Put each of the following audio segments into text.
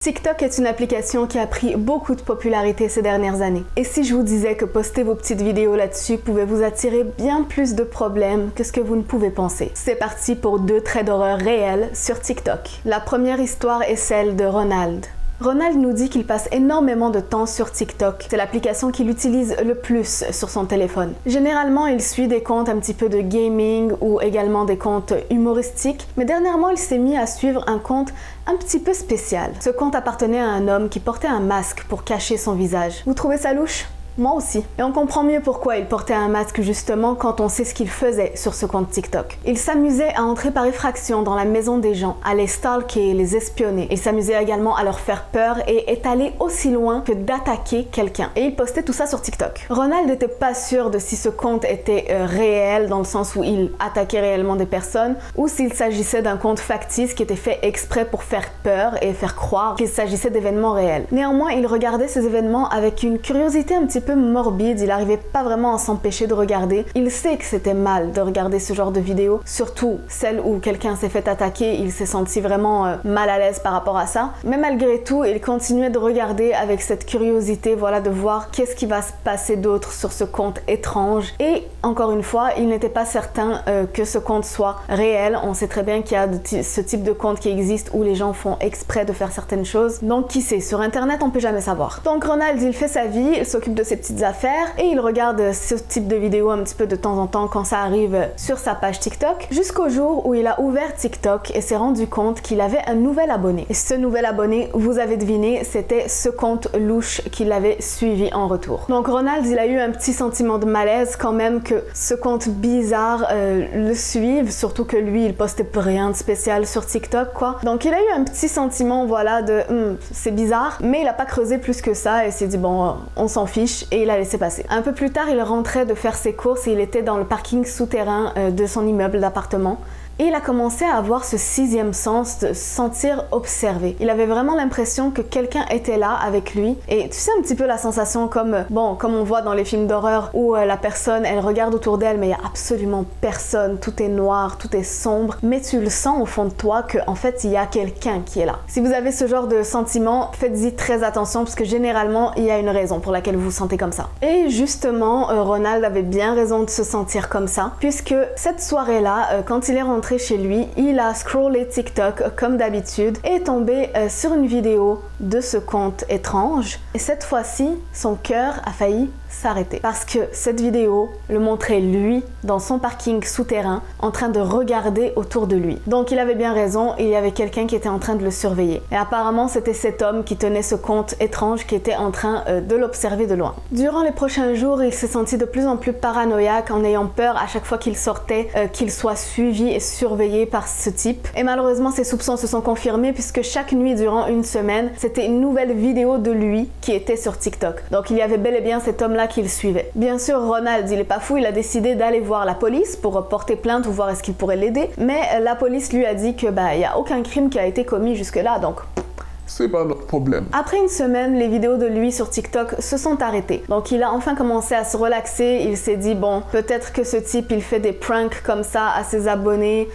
TikTok est une application qui a pris beaucoup de popularité ces dernières années. Et si je vous disais que poster vos petites vidéos là-dessus pouvait vous attirer bien plus de problèmes que ce que vous ne pouvez penser? C'est parti pour 2 traits d'horreur réels sur TikTok. La première histoire est celle de Ronald. Ronald nous dit qu'il passe énormément de temps sur TikTok. C'est l'application qu'il utilise le plus sur son téléphone. Généralement, il suit des comptes un petit peu de gaming ou également des comptes humoristiques, mais dernièrement, il s'est mis à suivre un compte un petit peu spécial. Ce compte appartenait à un homme qui portait un masque pour cacher son visage. Vous trouvez ça louche? Moi aussi. Et on comprend mieux pourquoi il portait un masque justement quand on sait ce qu'il faisait sur ce compte TikTok. Il s'amusait à entrer par effraction dans la maison des gens, à les stalker, les espionner. Il s'amusait également à leur faire peur et est allé aussi loin que d'attaquer quelqu'un. Et il postait tout ça sur TikTok. Ronald n'était pas sûr de si ce compte était réel dans le sens où il attaquait réellement des personnes ou s'il s'agissait d'un compte factice qui était fait exprès pour faire peur et faire croire qu'il s'agissait d'événements réels. Néanmoins, il regardait ces événements avec une curiosité un petit peu morbide, il n'arrivait pas vraiment à s'empêcher de regarder. Il sait que c'était mal de regarder ce genre de vidéos, surtout celle où quelqu'un s'est fait attaquer, il s'est senti vraiment mal à l'aise par rapport à ça. Mais malgré tout, il continuait de regarder avec cette curiosité, voilà, de voir qu'est-ce qui va se passer d'autre sur ce compte étrange. Et encore une fois, il n'était pas certain que ce compte soit réel. On sait très bien qu'il y a ce type de compte qui existe où les gens font exprès de faire certaines choses. Donc qui sait, sur internet on peut jamais savoir. Donc Ronald, il fait sa vie, il s'occupe de ses petites affaires et il regarde ce type de vidéos un petit peu de temps en temps quand ça arrive sur sa page TikTok, jusqu'au jour où il a ouvert TikTok et s'est rendu compte qu'il avait un nouvel abonné. Et ce nouvel abonné, vous avez deviné, c'était ce compte louche qu'il avait suivi en retour. Donc Ronald, il a eu un petit sentiment de malaise quand même que ce compte bizarre le suive, surtout que lui, il postait rien de spécial sur TikTok, quoi. Donc il a eu un petit sentiment, voilà, de c'est bizarre, mais il a pas creusé plus que ça et s'est dit bon, on s'en fiche, et il a laissé passer. Un peu plus tard, il rentrait de faire ses courses et il était dans le parking souterrain de son immeuble d'appartement. Et il a commencé à avoir ce 6e sens de se sentir observé. Il avait vraiment l'impression que quelqu'un était là avec lui. Et tu sais un petit peu la sensation comme on voit dans les films d'horreur où la personne, elle regarde autour d'elle mais il n'y a absolument personne. Tout est noir, tout est sombre. Mais tu le sens au fond de toi qu'en fait il y a quelqu'un qui est là. Si vous avez ce genre de sentiment, faites-y très attention parce que généralement il y a une raison pour laquelle vous vous sentez comme ça. Et justement, Ronald avait bien raison de se sentir comme ça puisque cette soirée-là, quand il est rentré chez lui, il a scrollé TikTok comme d'habitude et est tombé sur une vidéo de ce compte étrange. Et cette fois-ci, son cœur a failli s'arrêter parce que cette vidéo le montrait lui dans son parking souterrain en train de regarder autour de lui. Donc il avait bien raison, il y avait quelqu'un qui était en train de le surveiller. Et apparemment c'était cet homme qui tenait ce compte étrange qui était en train de l'observer de loin. Durant les prochains jours, il s'est senti de plus en plus paranoïaque en ayant peur à chaque fois qu'il sortait qu'il soit suivi et surveillé par ce type. Et malheureusement ses soupçons se sont confirmés puisque chaque nuit durant une semaine, c'était une nouvelle vidéo de lui qui était sur TikTok. Donc il y avait bel et bien cet homme qu'il suivait. Bien sûr, Ronald, il est pas fou, il a décidé d'aller voir la police pour porter plainte ou voir est-ce qu'il pourrait l'aider, mais la police lui a dit que il y a aucun crime qui a été commis jusque-là, donc c'est pas notre problème. Après une semaine, les vidéos de lui sur TikTok se sont arrêtées. Donc il a enfin commencé à se relaxer, il s'est dit bon, peut-être que ce type il fait des pranks comme ça à ses abonnés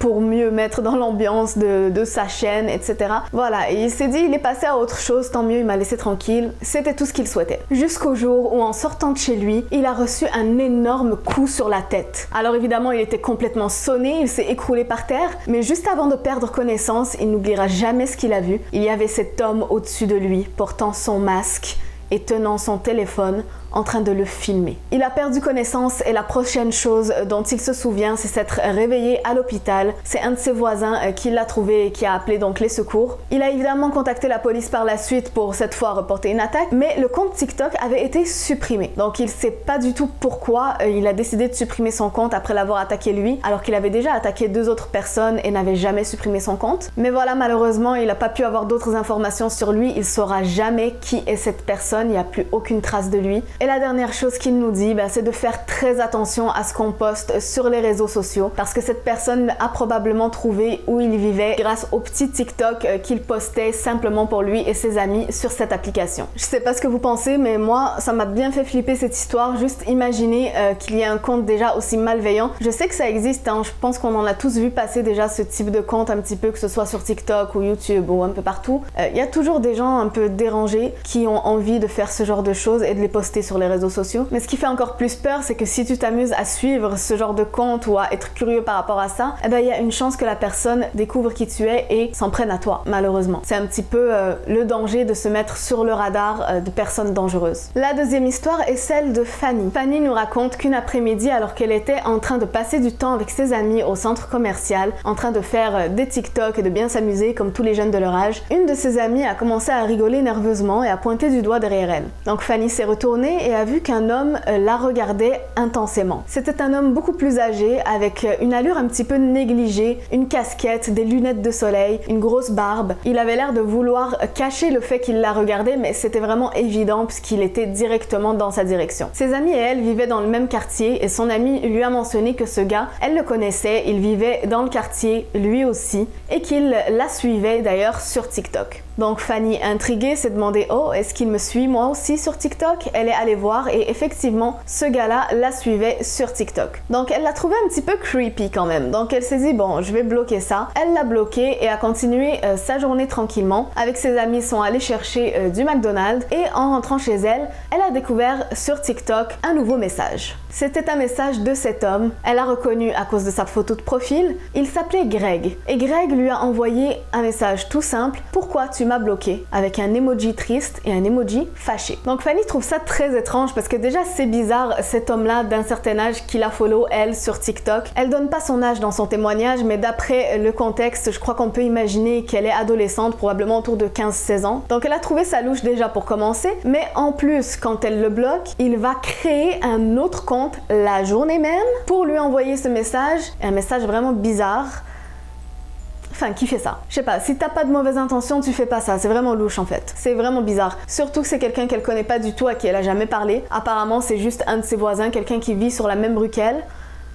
pour mieux mettre dans l'ambiance de sa chaîne, etc. Voilà, et il s'est dit il est passé à autre chose, tant mieux, il m'a laissé tranquille. C'était tout ce qu'il souhaitait. Jusqu'au jour où en sortant de chez lui, il a reçu un énorme coup sur la tête. Alors évidemment, il était complètement sonné, il s'est écroulé par terre, mais juste avant de perdre connaissance, il n'oubliera jamais ce qu'il a vu. Il y avait cet homme au-dessus de lui, portant son masque et tenant son téléphone en train de le filmer. Il a perdu connaissance et la prochaine chose dont il se souvient, c'est s'être réveillé à l'hôpital. C'est un de ses voisins qui l'a trouvé et qui a appelé donc les secours. Il a évidemment contacté la police par la suite pour cette fois reporter une attaque, mais le compte TikTok avait été supprimé. Donc il sait pas du tout pourquoi il a décidé de supprimer son compte après l'avoir attaqué lui, alors qu'il avait déjà attaqué 2 autres personnes et n'avait jamais supprimé son compte. Mais voilà, malheureusement, il a pas pu avoir d'autres informations sur lui, il saura jamais qui est cette personne. personne, il n'y a plus aucune trace de lui. Et la dernière chose qu'il nous dit, c'est de faire très attention à ce qu'on poste sur les réseaux sociaux parce que cette personne a probablement trouvé où il vivait grâce au petit TikTok qu'il postait simplement pour lui et ses amis sur cette application. Je sais pas ce que vous pensez, mais moi, ça m'a bien fait flipper cette histoire. Juste imaginer qu'il y ait un compte déjà aussi malveillant. Je sais que ça existe, hein. Je pense qu'on en a tous vu passer déjà ce type de compte un petit peu, que ce soit sur TikTok ou YouTube ou un peu partout. Il y a toujours des gens un peu dérangés qui ont envie de faire ce genre de choses et de les poster sur les réseaux sociaux. Mais ce qui fait encore plus peur, c'est que si tu t'amuses à suivre ce genre de compte ou à être curieux par rapport à ça, il y a une chance que la personne découvre qui tu es et s'en prenne à toi, malheureusement. C'est un petit peu le danger de se mettre sur le radar de personnes dangereuses. La deuxième histoire est celle de Fanny. Fanny nous raconte qu'une après-midi, alors qu'elle était en train de passer du temps avec ses amis au centre commercial, en train de faire des TikTok et de bien s'amuser comme tous les jeunes de leur âge, une de ses amies a commencé à rigoler nerveusement et à pointer du doigt derrière elle. Donc Fanny s'est retournée et a vu qu'un homme la regardait intensément. C'était un homme beaucoup plus âgé, avec une allure un petit peu négligée, une casquette, des lunettes de soleil, une grosse barbe. Il avait l'air de vouloir cacher le fait qu'il la regardait, mais c'était vraiment évident puisqu'il était directement dans sa direction. Ses amis et elle vivaient dans le même quartier et son amie lui a mentionné que ce gars, elle le connaissait, il vivait dans le quartier lui aussi et qu'il la suivait d'ailleurs sur TikTok. Donc Fanny, intriguée, s'est demandé « Oh, est-ce qu'il me suit moi aussi sur TikTok ?» Elle est allée voir et effectivement, ce gars-là la suivait sur TikTok. Donc elle l'a trouvé un petit peu creepy quand même. Donc elle s'est dit « Bon, je vais bloquer ça ». Elle l'a bloqué et a continué sa journée tranquillement. Avec ses amis, sont allés chercher du McDonald's et en rentrant chez elle, elle a découvert sur TikTok un nouveau message. C'était un message de cet homme. Elle l'a reconnu à cause de sa photo de profil. Il s'appelait Greg. Et Greg lui a envoyé un message tout simple. « Pourquoi tu m'as bloqué ?» avec un emoji triste et un emoji fâché. Donc Fanny trouve ça très étrange parce que déjà c'est bizarre, cet homme-là d'un certain âge qui la follow elle sur TikTok. Elle donne pas son âge dans son témoignage, mais d'après le contexte, je crois qu'on peut imaginer qu'elle est adolescente, probablement autour de 15-16 ans. Donc elle a trouvé sa louche déjà pour commencer, mais en plus quand elle le bloque, il va créer un autre compte la journée même pour lui envoyer ce message, un message vraiment bizarre. Enfin, qui fait ça? Je sais pas, si t'as pas de mauvaises intentions, tu fais pas ça. C'est vraiment louche en fait. C'est vraiment bizarre. Surtout que c'est quelqu'un qu'elle connaît pas du tout, à qui elle a jamais parlé. Apparemment, c'est juste un de ses voisins, quelqu'un qui vit sur la même rue qu'elle.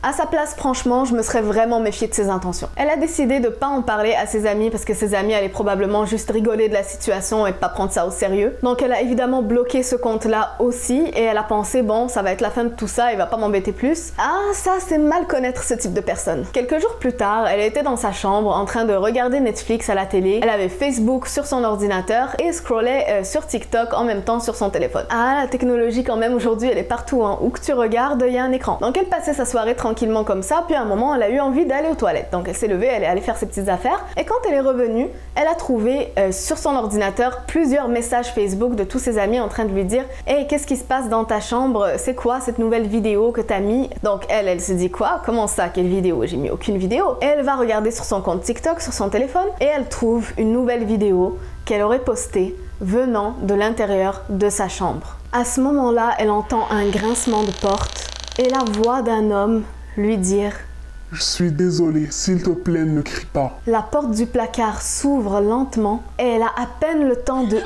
À sa place, franchement, je me serais vraiment méfiée de ses intentions. Elle a décidé de pas en parler à ses amis parce que ses amis allaient probablement juste rigoler de la situation et pas prendre ça au sérieux. Donc elle a évidemment bloqué ce compte-là aussi et elle a pensé, bon, ça va être la fin de tout ça, il va pas m'embêter plus. Ah, ça, c'est mal connaître ce type de personne. Quelques jours plus tard, elle était dans sa chambre en train de regarder Netflix à la télé. Elle avait Facebook sur son ordinateur et scrollait sur TikTok en même temps sur son téléphone. Ah, la technologie quand même aujourd'hui, elle est partout, hein. Où que tu regardes, il y a un écran. Donc elle passait sa soirée tranquillement comme ça, puis à un moment elle a eu envie d'aller aux toilettes. Donc elle s'est levée, elle est allée faire ses petites affaires et quand elle est revenue, elle a trouvé sur son ordinateur plusieurs messages Facebook de tous ses amis en train de lui dire « Hey, qu'est-ce qui se passe dans ta chambre? C'est quoi cette nouvelle vidéo que t'as mis? » Donc elle se dit « Quoi? Comment ça? Quelle vidéo? J'ai mis aucune vidéo. » Et elle va regarder sur son compte TikTok, sur son téléphone et elle trouve une nouvelle vidéo qu'elle aurait postée venant de l'intérieur de sa chambre. À ce moment-là, elle entend un grincement de porte et la voix d'un homme lui dire « Je suis désolée, s'il te plaît, ne crie pas. » La porte du placard s'ouvre lentement et elle a à peine le temps de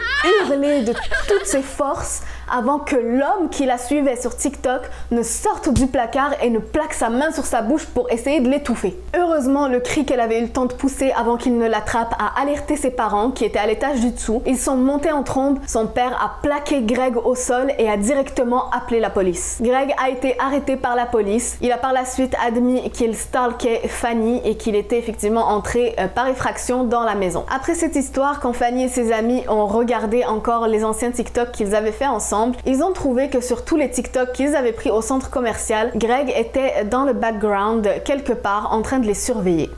hurler de toutes ses forces avant que l'homme qui la suivait sur TikTok ne sorte du placard et ne plaque sa main sur sa bouche pour essayer de l'étouffer. Heureusement, le cri qu'elle avait eu le temps de pousser avant qu'il ne l'attrape a alerté ses parents qui étaient à l'étage du dessous. Ils sont montés en trombe, son père a plaqué Greg au sol et a directement appelé la police. Greg a été arrêté par la police. Il a par la suite admis qu'il stalkait Fanny et qu'il était effectivement entré par effraction dans la maison. Après cette histoire, quand Fanny et ses amis ont regardé encore les anciens TikTok qu'ils avaient fait ensemble, ils ont trouvé que sur tous les TikTok qu'ils avaient pris au centre commercial, Greg était dans le background quelque part en train de les surveiller.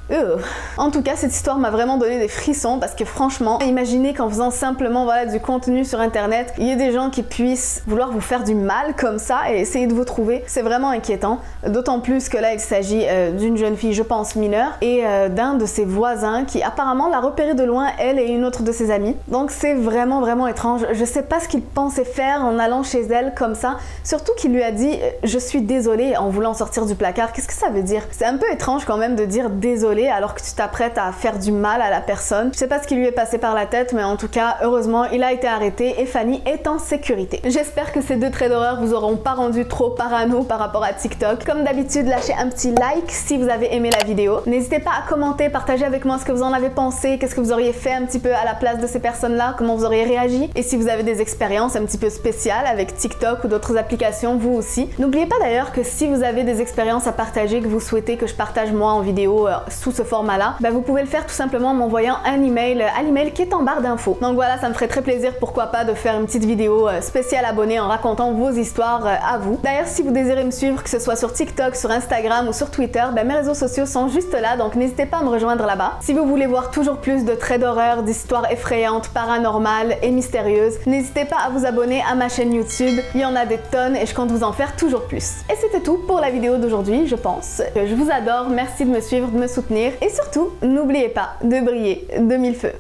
En tout cas, cette histoire m'a vraiment donné des frissons parce que franchement, imaginez qu'en faisant simplement du contenu sur internet, il y ait des gens qui puissent vouloir vous faire du mal comme ça et essayer de vous trouver. C'est vraiment inquiétant. D'autant plus que là, il s'agit d'une jeune fille, je pense, mineure et d'un de ses voisins qui apparemment l'a repérée de loin, elle et une autre de ses amies. Donc c'est vraiment étrange. Je sais pas ce qu'il pensait faire en allant chez elle comme ça, surtout qu'il lui a dit « je suis désolée » en voulant sortir du placard. Qu'est-ce que ça veut dire? C'est un peu étrange quand même de dire « désolée » alors que tu t'apprêtes à faire du mal à la personne. Je sais pas ce qui lui est passé par la tête, mais en tout cas, heureusement, il a été arrêté et Fanny est en sécurité. J'espère que ces deux traits d'horreur vous auront pas rendu trop parano par rapport à TikTok. Comme d'habitude, lâchez un petit like si vous avez aimé la vidéo. N'hésitez pas à commenter, partager avec moi ce que vous en avez pensé, qu'est-ce que vous auriez fait un petit peu à la place de ces personnes-là, comment vous auriez réagi, et si vous avez des expériences un petit peu spéciales avec TikTok ou d'autres applications, vous aussi. N'oubliez pas d'ailleurs que si vous avez des expériences à partager, que vous souhaitez que je partage moi en vidéo sous ce format-là, vous pouvez le faire tout simplement en m'envoyant un email à l'email qui est en barre d'infos. Donc voilà, ça me ferait très plaisir, pourquoi pas, de faire une petite vidéo spéciale abonnée en racontant vos histoires à vous. D'ailleurs, si vous désirez me suivre, que ce soit sur TikTok, sur Instagram ou sur Twitter, mes réseaux sociaux sont juste là, donc n'hésitez pas à me rejoindre là-bas. Si vous voulez voir toujours plus de traits d'horreur, d'histoires effrayantes, paranormales et mystérieuses, n'hésitez pas à vous abonner à ma chaîne YouTube, il y en a des tonnes et je compte vous en faire toujours plus. Et c'était tout pour la vidéo d'aujourd'hui, je pense. Je vous adore, merci de me suivre, de me soutenir et surtout, n'oubliez pas de briller de mille feux.